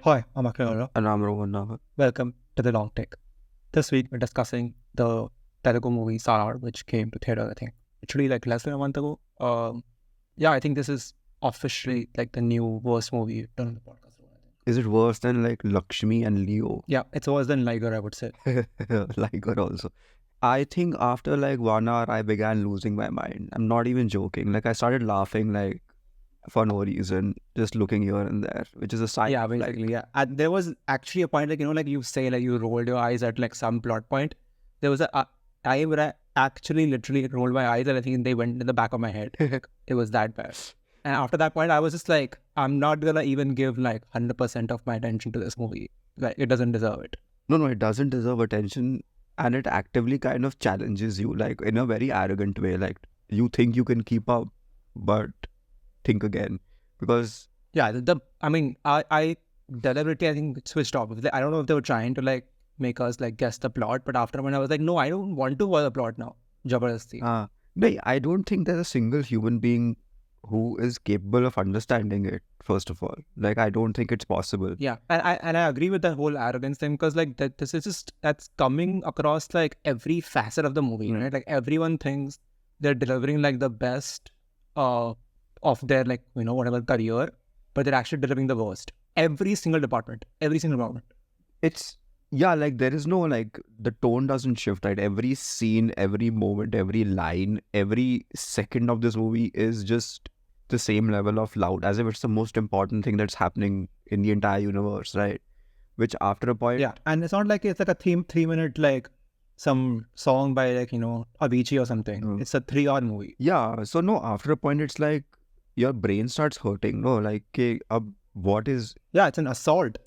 Hi, I'm Akhil. And I'm Rohan now. Welcome to The Long Take. This week we're discussing the Telugu movie Salaar, which came to theatre, I think, literally like less than a month ago. I think this is officially like the new worst movie you've done on the podcast. Is it worse than like Lakshmi and Leo? Yeah, it's worse than Liger, I would say. Liger also. I think after like 1 hour, I began losing my mind. I'm not even joking. Like I started laughing like for no reason, just looking here and there, which is a sign. Yeah, of, like, basically, yeah. And there was actually a point, like, like you say, like you rolled your eyes at like some plot point. There was a time where I actually literally rolled my eyes and I think they went in the back of my head. It was that bad. And after that point, I was just like, I'm not gonna even give like 100% of my attention to this movie. Like, it doesn't deserve it. No, it doesn't deserve attention, and it actively kind of challenges you, like in a very arrogant way. Like you think you can keep up, but think again, because Yeah, I deliberately, I think, switched off. I don't know if they were trying to like make us like guess the plot, but after when I was like, no, I don't want to follow the plot now. Jabardasti. no, I don't think there's a single human being who is capable of understanding it. First of all, like I don't think it's possible. Yeah, and I agree with that whole arrogance thing because like this is just that's coming across like every facet of the movie, right? Like everyone thinks they're delivering like the best of their like whatever career, but they're actually delivering the worst. Every single department. It's like there is no like the tone doesn't shift, right? Every scene, every moment, every line, every second of this movie is just the same level of loud, as if it's the most important thing that's happening in the entire universe, right? Which after a point, Yeah, and it's not like it's like a 3 minute like some song by like Avicii or something. It's a 3 hour movie. Yeah, so no, after a point it's like your brain starts hurting. No, like what is? Yeah, it's an assault.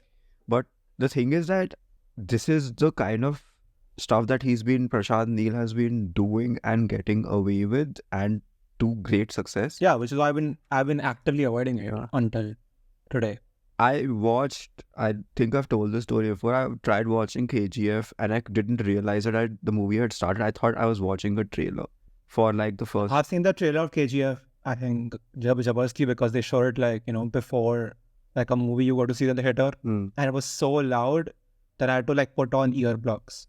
But the thing is that this is the kind of stuff that Prashanth Neel has been doing and getting away with, and to great success. Yeah, which is why I've been actively avoiding it until today. I think I've told this story before. I tried watching KGF and I didn't realize that the movie had started. I thought I was watching a trailer for like the first. I've seen the trailer of KGF, I think, Jabardasti, because they showed it like, before like a movie you go to see in the theater. And it was so loud that I had to like put on earplugs.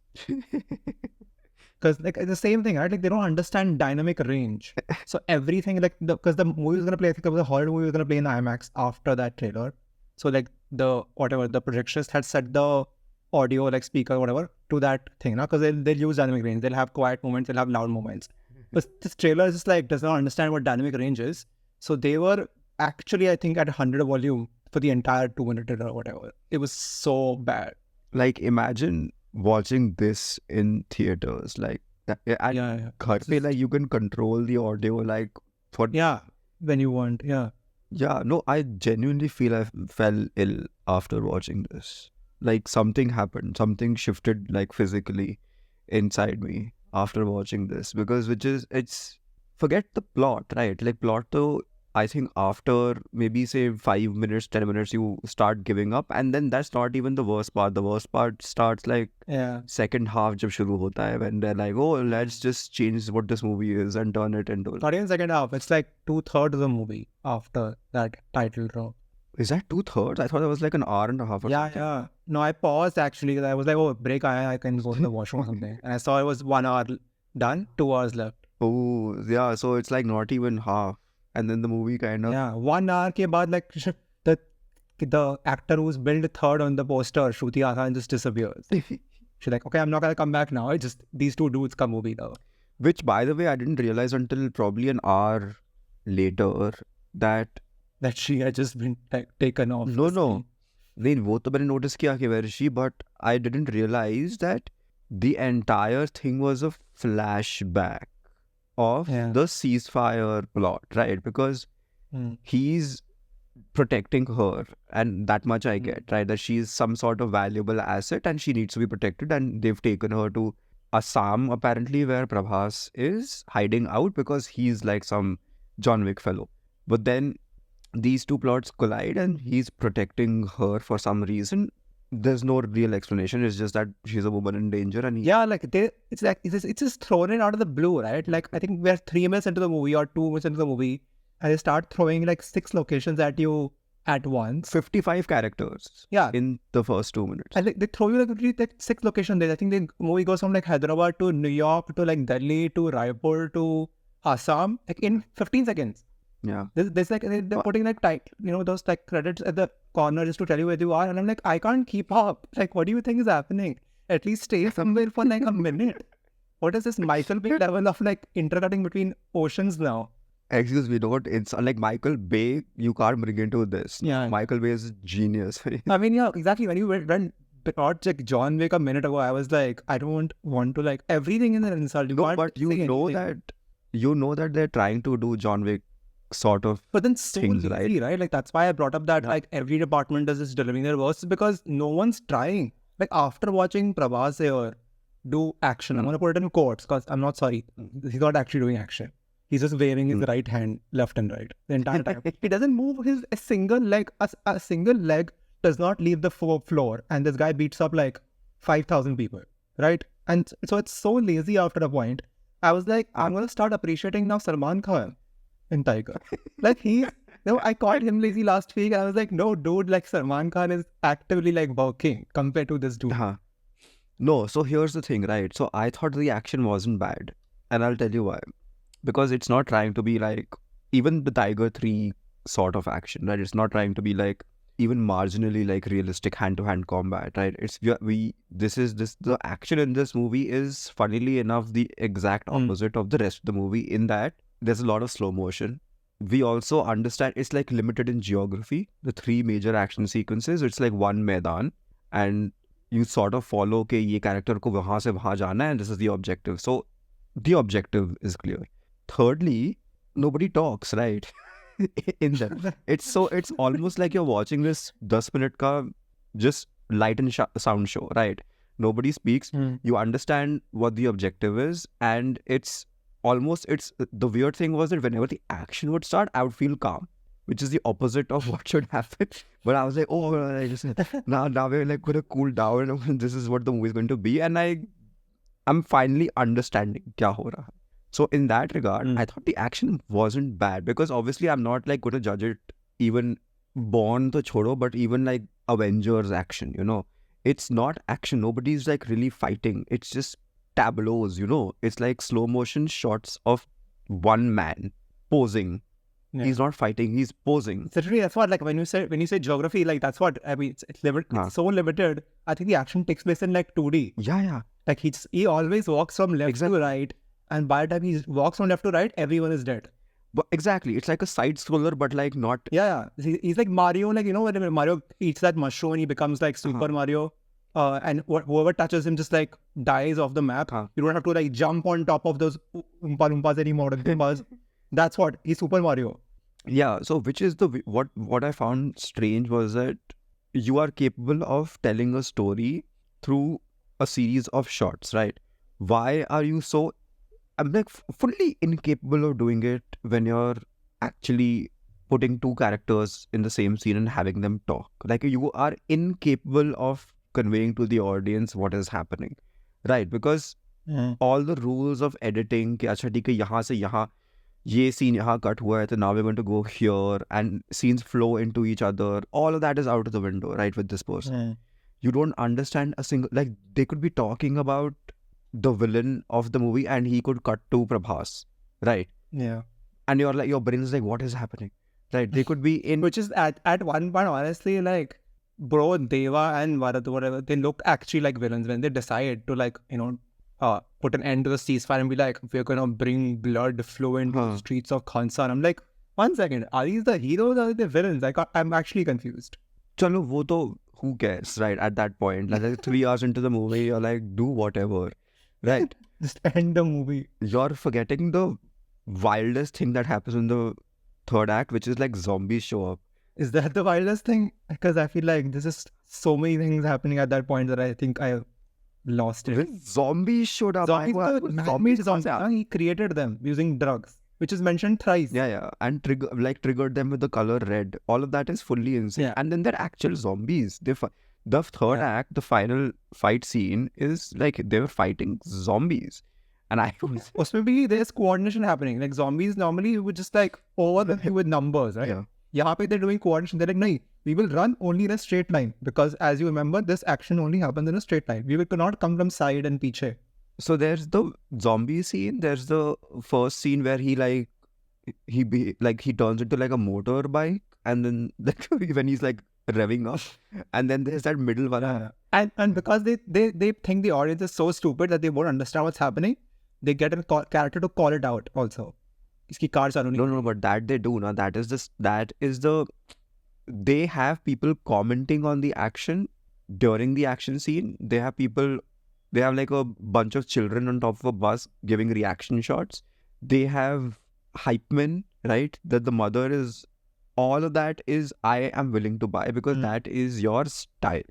Because like it's the same thing, right? Like they don't understand dynamic range. So everything like because the movie was gonna play, I think it was a horror movie was gonna play in IMAX after that trailer. So like the projectionist had set the audio like speaker whatever to that thing, because they'll use dynamic range. They'll have quiet moments, they'll have loud moments. But this trailer is just like does not understand what dynamic range is. So they were actually, I think, at 100 volume for the entire 2 minute trailer or whatever. It was so bad. Like imagine watching this in theaters, like that. Yeah. I feel like you can control the audio, like for when you want. No, I genuinely feel I fell ill after watching this. Like something happened, something shifted like physically inside me after watching this, because it's forget the plot, right? Like plot though, I think after maybe say 5 minutes, 10 minutes, you start giving up, and then that's not even the worst part. The worst part starts like second half jab shuru hota hai, when they're like, oh, let's just change what this movie is and turn it into. Not even second half. It's like 2/3 of the movie after that title drop. Is that 2/3? I thought it was like an hour and a half. Yeah. No, I paused actually. I was like, oh, break. I can go to the washroom or something. And I saw it was 1 hour done, 2 hours left. Oh, yeah. So it's like not even half. And then the movie kind of... Yeah, 1 hour ke baad, like the actor who's billed third on the poster, Shruti Hassan, just disappears. She's like, okay, I'm not gonna come back now. It's just these two dudes ka movie now. Which, by the way, I didn't realize until probably an hour later that she had just been taken off. No. नहीं, वो तो मैंने notice किया कि where is she, but I didn't realize that the entire thing was a flashback of the ceasefire plot, right? Because he's protecting her, and that much I get, right? That she's some sort of valuable asset and she needs to be protected, and they've taken her to Assam apparently, where Prabhas is hiding out because he's like some John Wick fellow. But then these two plots collide and he's protecting her for some reason. There's no real explanation. It's just that she's a woman in danger, and it's just thrown in out of the blue, right? Like I think we're 3 minutes into the movie or 2 minutes into the movie, and they start throwing like 6 locations at you at once. 55 characters. Yeah. In the first 2 minutes. And they throw you like 6 locations there. I think the movie goes from like Hyderabad to New York to like Delhi to Raipur to Assam like in 15 seconds. Yeah. There's like they're putting like those like credits at the corner just to tell you where you are, and I'm like, I can't keep up. Like, what do you think is happening? At least stay somewhere for like a minute. What is this Michael Bay level of like intercutting between oceans now? Excuse me, don't. It's like Michael Bay. You can't bring into this. Yeah. Michael Bay is a genius. I mean, yeah, exactly. When you went like John Wick a minute ago, I was like, I don't want to like everything in an insult. But you know that they're trying to do John Wick sort of but then so things, lazy, right? Like that's why I brought up that like every department is just delivering their worst because no one's trying. Like after watching Prabhas here do action, I'm gonna put it in quotes because I'm not sorry, he's not actually doing action. He's just waving his right hand left and right the entire time. He doesn't move a single leg. A single leg does not leave the floor, and this guy beats up like 5,000 people, right? And so it's so lazy after a point. I was like, I'm gonna start appreciating now Salman Khan in Tiger. Like I called him lazy last week. And I was like, no, dude, like Salman Khan is actively like working compared to this dude. No, so here's the thing, right? So I thought the action wasn't bad, and I'll tell you why. Because it's not trying to be like even the Tiger 3 sort of action, right? It's not trying to be like even marginally like realistic hand-to-hand combat, right? The action in this movie is funnily enough the exact opposite of the rest of the movie in that there's a lot of slow motion. We also understand it's like limited in geography. The 3 major action sequences, it's like one Maidan and you sort of follow ke ye character ko wahan se wahan jana and this is the objective. So the objective is clear. Thirdly, nobody talks, right? In them. It's almost like you're watching this 10-minute ka just light and sound show, right? Nobody speaks. You understand what the objective is, and it's the weird thing was that whenever the action would start, I would feel calm, which is the opposite of what should happen. But I was like, oh, now we're like going to cool down, and this is what the movie is going to be, and I'm finally understanding kya ho raha. So in that regard, I thought the action wasn't bad because obviously I'm not like going to judge it even Bond to chodo, but even like Avengers action, it's not action. Nobody's like really fighting. It's just tableaus, it's like slow motion shots of one man posing. Yeah. He's not fighting, he's posing. Literally, that's what, like when you say geography, like that's what, I mean, it's so limited. I think the action takes place in like 2D. Yeah. Like he always walks from left to right. And by the time he walks from left to right, everyone is dead. But exactly. It's like a side scroller, but like not... Yeah. He's like Mario, like, when Mario eats that mushroom and he becomes like Super Mario. And whoever touches him just like dies off the map. You don't have to like jump on top of those Oompa Loompas anymore. That's what, he's Super Mario. Yeah, so which is what I found strange was that you are capable of telling a story through a series of shots, right? Why are you so... I'm like fully incapable of doing it when you're actually putting 2 characters in the same scene and having them talk. Like you are incapable of conveying to the audience what is happening, right? Because all the rules of editing, कि अच्छा ठीक है यहाँ से यहाँ ये scene यहाँ cut हुआ है, so now we're going to go here and scenes flow into each other. All of that is out of the window, right? With this person, you don't understand a single, like they could be talking about the villain of the movie and he could cut to Prabhas, right? Yeah. And you're like, your brain is like, what is happening? Right? They could be in... Which is at one point, honestly, like, bro, Deva and Bharat, whatever, they look actually like villains when they decide to like, put an end to the ceasefire and be like, we're going to bring blood flow into the streets of Khansan. I'm like, 1 second, are these the heroes or are they the villains? Like, I'm actually confused. Chalo, wo to, who cares, right? At that point, like 3 hours into the movie, you're like, do whatever. Right. Just end the movie. You're forgetting the wildest thing that happens in the 3rd act, which is like zombies show up. Is that the wildest thing? Because I feel like there's just so many things happening at that point that I think I lost it. When zombies showed up, zombies, he created them using drugs, which is mentioned thrice. Yeah. And triggered them with the color red. All of that is fully insane. Yeah. And then they're actual zombies. The 3rd act, the final fight scene is like they were fighting zombies. And I was... Maybe there's coordination happening. Like zombies normally would just like over them with numbers, right? Yeah. यहाँ पे they're doing coordination. They're like, no, we will run only in a straight line because as you remember, this action only happens in a straight line. We cannot come from side and piche. So there's the zombie scene. There's the first scene where he he turns into like a motorbike, and then when he's like revving up, and then there's that middle one. And because they think the audience is so stupid that they won't understand what's happening, they get a character to call it out also. Iski car चालू नहीं. No, but that they do. Now that is the they have people commenting on the action during the action scene. They have people. They have like a bunch of children on top of a bus giving reaction shots. They have hype men, right? That the mother is. All of that is I am willing to buy because that is your style,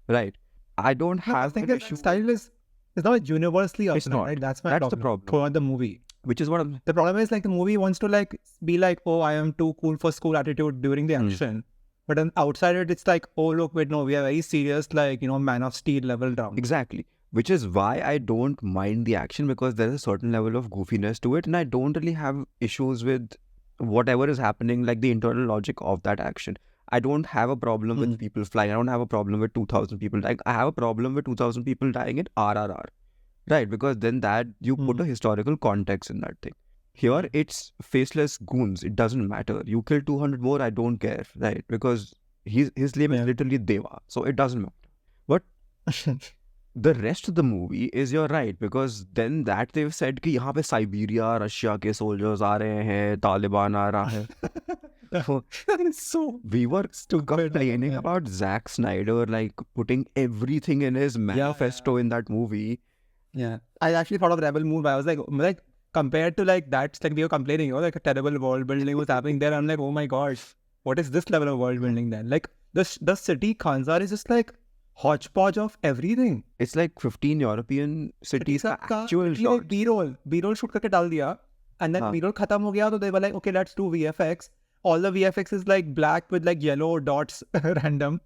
right? I don't have an issue. Style is not universally it's not. Right? That's the problem. For the movie. Which is what I'm... The problem is like the movie wants to like be like, oh, I am too cool for school attitude during the action. But then outside it, it's like, oh, look, wait, no, we are very serious, like, Man of Steel level down. Exactly. Which is why I don't mind the action because there is a certain level of goofiness to it. And I don't really have issues with whatever is happening, like the internal logic of that action. I don't have a problem with people flying. I don't have a problem with 2,000 people dying. I have a problem with 2,000 people dying in RRR. Right, because then that you put a historical context in that thing. Here, it's faceless goons. It doesn't matter. You kill 200 more, I don't care, right? Because his name is literally Deva, so it doesn't matter. But the rest of the movie is you're right, because then that they've said कि यहाँ पे Siberia, Russia के soldiers आ रहे हैं, Taliban आ रहा है. So we were complaining about Zack Snyder like putting everything in his manifesto in that movie. Yeah, I actually thought of Rebel Moon. I was like compared to like that's like they were complaining, like a terrible world building was happening there. I'm like, oh my god, what is this level of world building then? Like the city Khanzar is just like hodgepodge of everything. It's like 15 European cities actual shot. B-roll shoot करके डाल दिया, and then B-roll खत्म हो गया, so they were like, okay, let's do VFX. All the VFX is like black with like yellow dots random,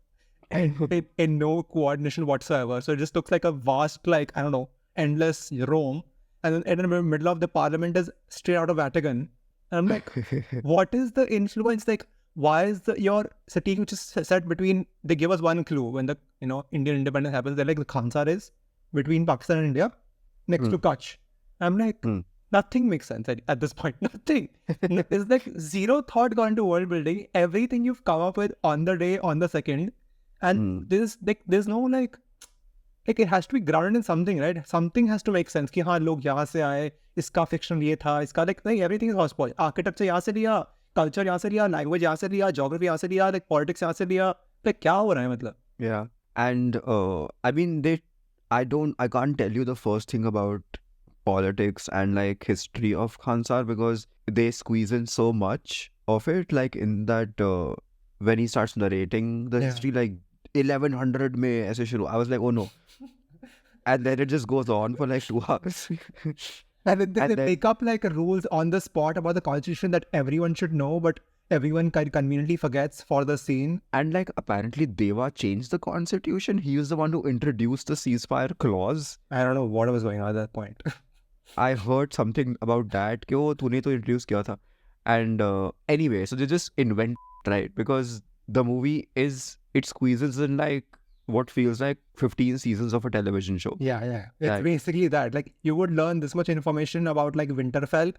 and in no coordination whatsoever. So it just looks like a vast, like, I don't know, endless Rome. And then in the middle of the parliament is straight out of Vatican. And I'm like, what is the influence? Like, why is your city which is set between, they give us one clue when the, Indian independence happens. They're like, the Khanzar is between Pakistan and India next to Kutch. I'm like, nothing makes sense at this point. Nothing. It's like zero thought gone into world building. Everything you've come up with on the day, on the second. And there's no like it has to be grounded in something, right? Something has to make sense. कि हाँ लोग यहाँ से आए, इसका fiction ये था, इसका like नहीं, everything is hodgepodge. Architecture यहाँ से लिया, culture यहाँ से लिया, language यहाँ से लिया, geography यहाँ से लिया, like politics यहाँ से लिया. Like क्या हो रहा है मतलब? Yeah, and I mean I can't tell you the first thing about politics and like history of Khansar because they squeeze in so much of it. Like in that when he starts narrating the history, like 1100 में ऐसे शुरू. I was like, oh no. And then it just goes on for like 2 hours. And they make up like rules on the spot about the constitution that everyone should know, but everyone conveniently forgets for the scene. And like apparently Deva changed the constitution. He was the one who introduced the ceasefire clause. I don't know what was going on at that point. I heard something about that. कि वो तूने तो introduce किया था. And anyway, so they just invent, right? Because the movie it squeezes in like what feels like 15 seasons of a television show. Yeah. It's basically that. Like you would learn this much information about like Winterfell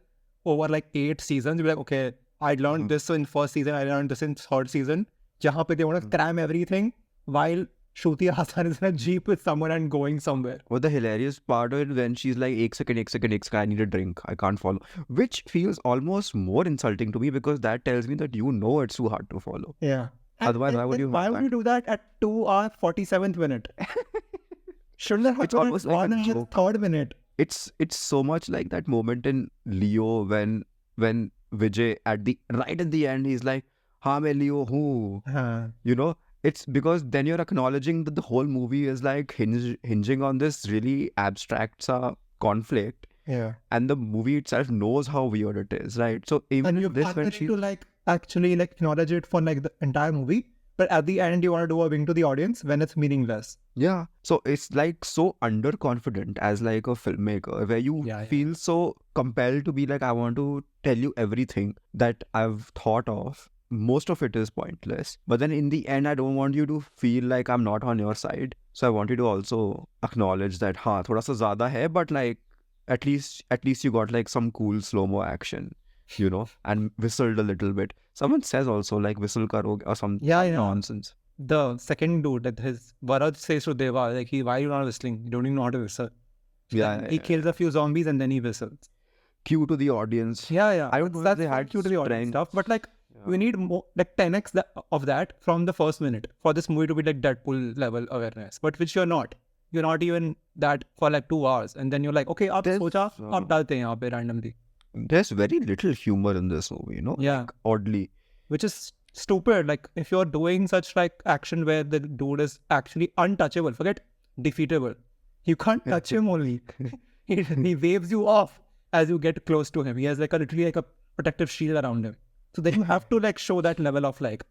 over like 8 seasons. You'd be like, okay, I learned this in first season, I learned this in third season. Jahan pe they want to cram everything while Shruti Hassan is in a jeep with someone and going somewhere. Well, the hilarious part of it when she's like, ek second, I need a drink. I can't follow. Which feels almost more insulting to me because that tells me that it's too hard to follow. Yeah. Otherwise, why would you do that at 2 hours 47th minute? Shouldn't that happen at 1 hour 3rd minute? It's so much like that moment in Leo when Vijay right at the end he's like, हाँ मैं Leo हूँ. It's because then you're acknowledging that the whole movie is like hinging on this really abstract conflict. Yeah. And the movie itself knows how weird it is, right? So even and this when to like actually like acknowledge it for like the entire movie, but at the end you want to do a wing to the audience when it's meaningless. Yeah. So it's like so underconfident as like a filmmaker where you feel so compelled to be like, I want to tell you everything that I've thought of. most of it is pointless. But then in the end, I don't want you to feel like I'm not on your side. So I want you to also acknowledge that, thoda sa zyada hai, but like at least you got like some cool slow-mo action, you know, and whistled a little bit. Someone says also like whistle karoge or some nonsense. The second dude that Bharat says to Deva, like, why are you not whistling? You don't even know how to whistle. He kills a few zombies and then he whistles. Cue to the audience. Yeah. I don't know if they had cue to the audience stuff, but like we need more, like 10x of that from the first minute for this movie to be like Deadpool level awareness. But which you're not. You're not even that for like 2 hours, and then you're like, okay, ab socha, ab dalte hain yahan pe randomly. There's very little humor in this movie, you know? Yeah. Like, oddly. Which is stupid. Like if you're doing such like action where the dude is actually untouchable, forget defeatable. You can't touch him only. He waves you off as you get close to him. He has like literally like a protective shield around him. So then you have to like show that level of like,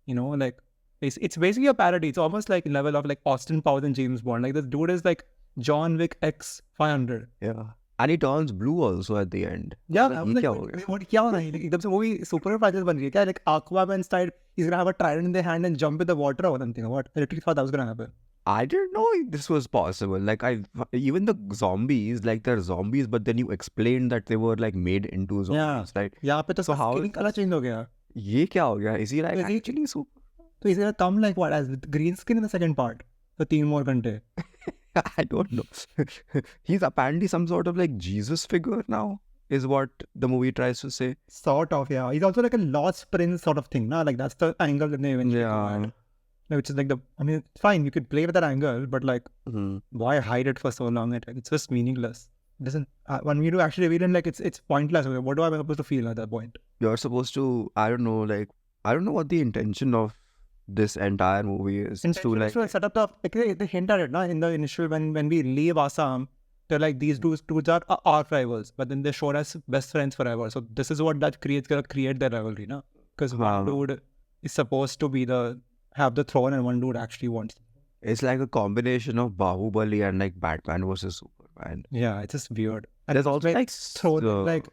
you know, like it's basically a parody. It's almost like level of like Austin Powers and James Bond. Like this dude is like John Wick X 500. Yeah. And he turns blue also at the end. Yeah, I was like, what kya ho raha hai? Ekdam se movie super franchise ban rahi hai. Like Aquaman style, he's gonna have a trident in the hand and jump in the water or something. What? I literally thought that was gonna happen. I didn't know this was possible. Like even the zombies, like they're zombies, but then you explained that they were like made into zombies, right? Yeah, but so how color change ho gaya? Ye kya ho gaya? Is he like actually super? So he's gonna come like what, as with green skin in the second part? So 3 more ghante. I don't know. He's apparently some sort of like Jesus figure now, is what the movie tries to say. Sort of, yeah. He's also like a lost prince sort of thing, nah? Like that's the angle that they eventually provide. Which is like it's fine, you could play with that angle, but like, why hide it for so long? It's just meaningless. It doesn't, when you do actually reveal it, like it's pointless. What do I supposed to feel at that point? You're supposed to, I don't know what the intention of this entire movie is. To like set up they hint at it, na? In the initial, when we leave Assam, they're like, these dudes are arch rivals, but then they're shown as best friends forever. So this is what that gonna create their rivalry, na? Because one dude is supposed to be have the throne and one dude actually wants. It's like a combination of Bahubali and like Batman versus Superman. Yeah, it's just weird. And there's also like throne, like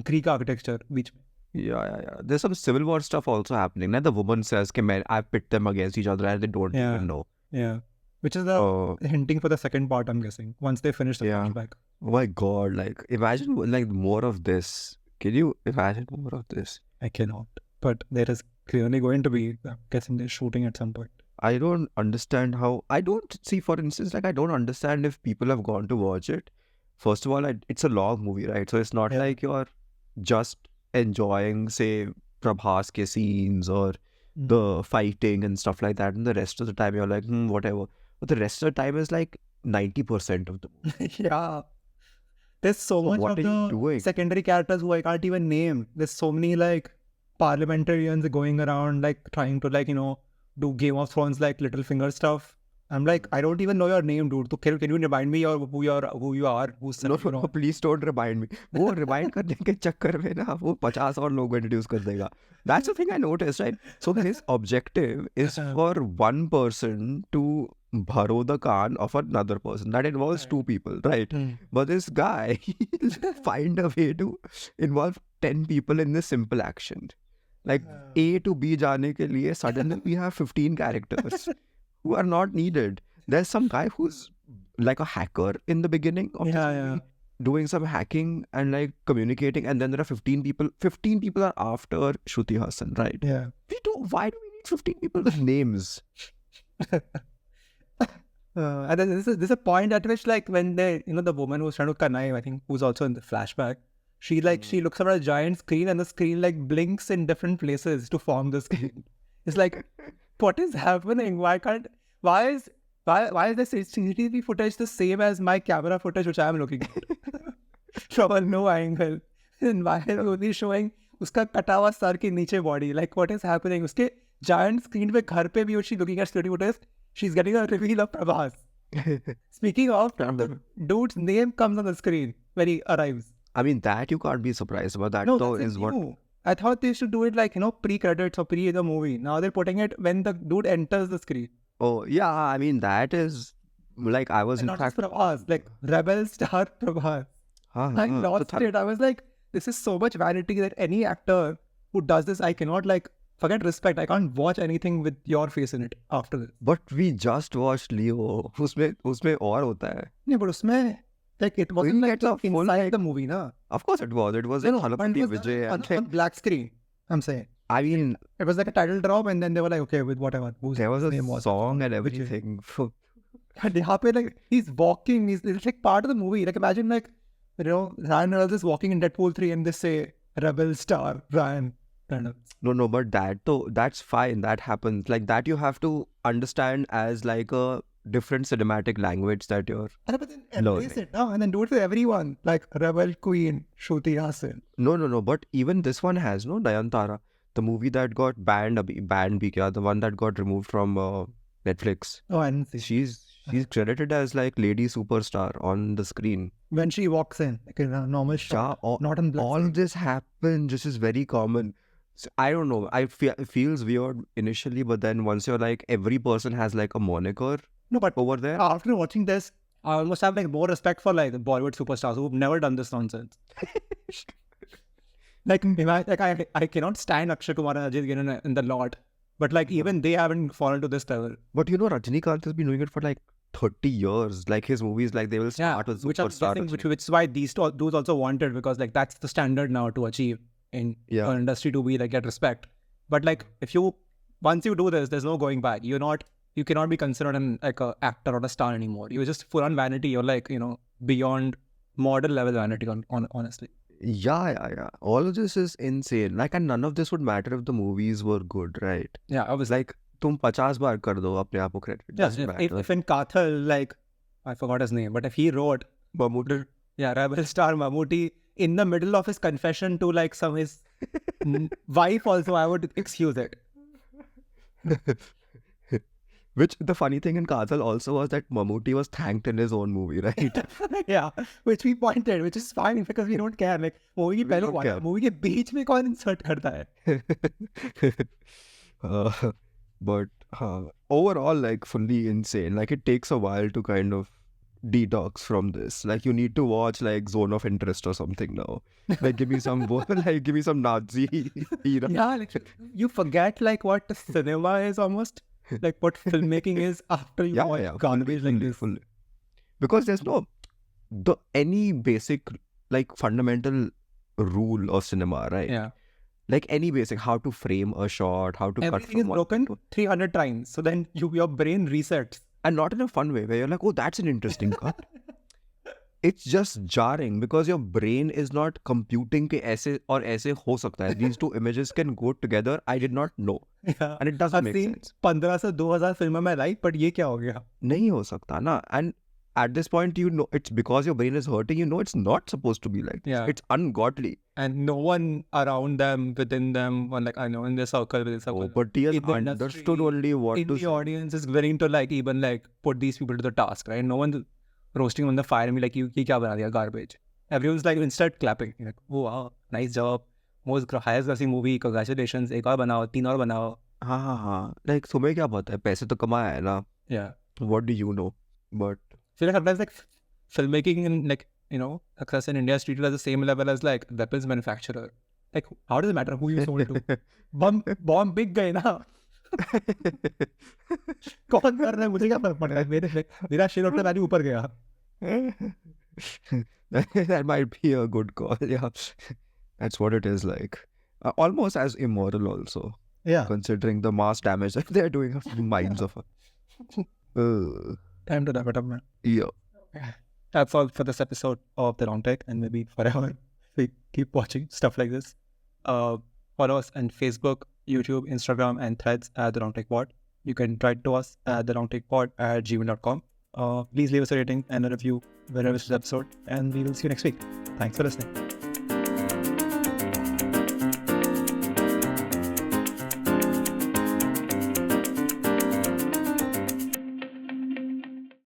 Greek architecture beach. Yeah. There's some civil war stuff also happening. Like the woman says, I pit them against each other and they don't even know. Yeah. Which is the hinting for the second part, I'm guessing. Once they finish the flashback. Oh my God. Like imagine like more of this. Can you imagine more of this? I cannot. But there is clearly going to be, I'm guessing they're shooting at some point. I don't understand how, for instance, like I don't understand if people have gone to watch it. First of all, it's a long movie, right? So it's not like you're just enjoying, say, Prabhas ke scenes or the fighting and stuff like that. And the rest of the time you're like, whatever. But the rest of the time is like 90% of the movie. Yeah. There's so much of the secondary characters who I can't even name. There's so many like parliamentarians going around like trying to like, you know, do Game of Thrones like Littlefinger stuff. I'm like, I don't even know your name, dude. So can you remind me who you are? No, please don't remind me. वो remind करने के चक्कर में ना वो 50 और लोग introduce कर देगा. That's the thing I noticed, right? So his objective is for one person to borrow the Khan of another person. That involves 2 people, right? But this guy find a way to involve 10 people in this simple action. Like A to B जाने के लिए suddenly we have 15 characters who are not needed. There's some guy who's like a hacker in the beginning of this movie, doing some hacking and like communicating, and then there are 15 people. 15 people are after Shruti Hassan, right? Yeah. Why do we need 15 people with names? And then there's a point at which like when the woman who's trying to connive, I think, who's also in the flashback, she looks at a giant screen and the screen like blinks in different places to form the screen. It's like, what is happening? Why is the CCTV footage the same as my camera footage which I am looking at from a no angle? And why is it only showing uska kata hua sar ke niche body? Like what is happening? Uske giant screen pe ghar pe bhi she looking at security footage, she's getting a reveal of Prabhas. Speaking of, the dude's name comes on the screen when he arrives. I mean, that you can't be surprised about. That though is what I thought they should do it like, pre-credits or pre the movie. Now they're putting it when the dude enters the screen. Oh, yeah. I mean, that is like, I was and in fact... Prabhas, like Rebel star Prabhas. I lost it. I was like, this is so much vanity that any actor who does this, I cannot like forget respect. I can't watch anything with your face in it after this. But we just watched Leo. उसमें और होता है. Yeah, but उसमें like it wasn't like a full inside the movie, na? Of course it was. It was like Thalapathy Vijay. On black screen. I'm saying. I mean, it was like a title drop, and then they were like, okay, with whatever. There was a song and everything. And यहाँ पे like he's walking. It's like part of the movie. Like imagine like Ryan Reynolds is walking in Deadpool 3, and they say Rebel Star Ryan Reynolds. No, but that's fine. That happens. Like that you have to understand as like a different cinematic language that you're but then embrace it now and then do it to everyone. Like Rebel Queen, Shruti Hassan. No. But even this one has Nayantara. The movie that got banned bhi kya, the one that got removed from Netflix. Oh, I didn't see. She's credited as like lady superstar on the screen. When she walks in, like in a normal shot, not in black. All this happens. This is very common. So, I don't know. It feels weird initially, but then once you're like, every person has like a moniker over there. After watching this, I almost have like more respect for like Bollywood superstars who've never done this nonsense. I cannot stand Akshay Kumar and Ajay Devgn in the lot. But like even they haven't fallen to this level. But Rajinikanth has been doing it for like 30 years. Like his movies, like they will start with superstar. Which is why these dudes also wanted, because like that's the standard now to achieve in an industry to be like get respect. But like once you do this, there's no going back. You cannot be considered an actor or a star anymore. You're just full on vanity. You're like beyond model level vanity honestly. Yeah. All of this is insane. Like, and none of this would matter if the movies were good, right? Yeah, I was like, तुम 50 बार कर दो अपने आप को credit. If in Kathal, like, I forgot his name, but if he wrote Mammootty, Rebel Star Mammootty in the middle of his confession to like his wife also, I would excuse it. Which the funny thing in Kathal also was that Mammootty was thanked in his own movie, right? Yeah, which we pointed, which is fine because we don't care. Like movie के पहले वाला movie के बीच में कौन insert करता है? But overall, like fully insane. Like it takes a while to kind of detox from this. Like you need to watch like Zone of Interest or something now. Like give me some Nazi era. Yeah, like you forget like what cinema is almost. Like what filmmaking is after you watch garbage like this. Because there's any basic like fundamental rule of cinema, right? Yeah. Like any basic, how to frame a shot, how to cut from everything is broken 300 times. So then your brain resets. And not in a fun way where you're like, oh, that's an interesting cut. It's just jarring because your brain is not computing ke aise or aise ho sakta hai. These two images can go together. I did not know. Yeah. And it doesn't make sense. 15 से 2000 फिल्में मैं like, but ये क्या हो गया? नहीं हो सकता ना. And at this point, it's because your brain is hurting, it's not supposed to be like this. Yeah. It's ungodly. And no one around them, within them, or like, I know, in their circle, within circle. Oh, but he has understood only what to the audience is willing to like even like put these people to the task, right? No one's roasting on the fire and be like, ये क्या बना दिया, garbage. Everyone's like, instead clapping. You're like, oh wow, nice job. Most highest grossing movie, congratulations. एक और बनाओ, 3 और बनाओ. हाँ. Like, तुम्हें क्या पता है? पैसे तो कमाया है ना? Yeah. What do you know? But I feel like sometimes like filmmaking and like, success in India is treated as the same level as like weapons manufacturer. Like, how does it matter who you sold to? Bomb big guy na. कौन कर रहा है मुझे क्या फर्क पड़ रहा है मेरा शेयर ऑफ द वैल्यू ऊपर गया. That might be a good call. Yeah, that's what it is like. Almost as immoral also. Yeah, considering the mass damage that they're doing to the minds of time to wrap it up, man. Yeah, that's all for this episode of The Long Take, and maybe forever we keep watching stuff like this. Follow us on Facebook, YouTube, Instagram, and Threads at The Long Take Pod. You can write to us at thelongtakepod@gmail.com. Please leave us a rating and a review wherever this episode, and we will see you next week. Thanks for listening.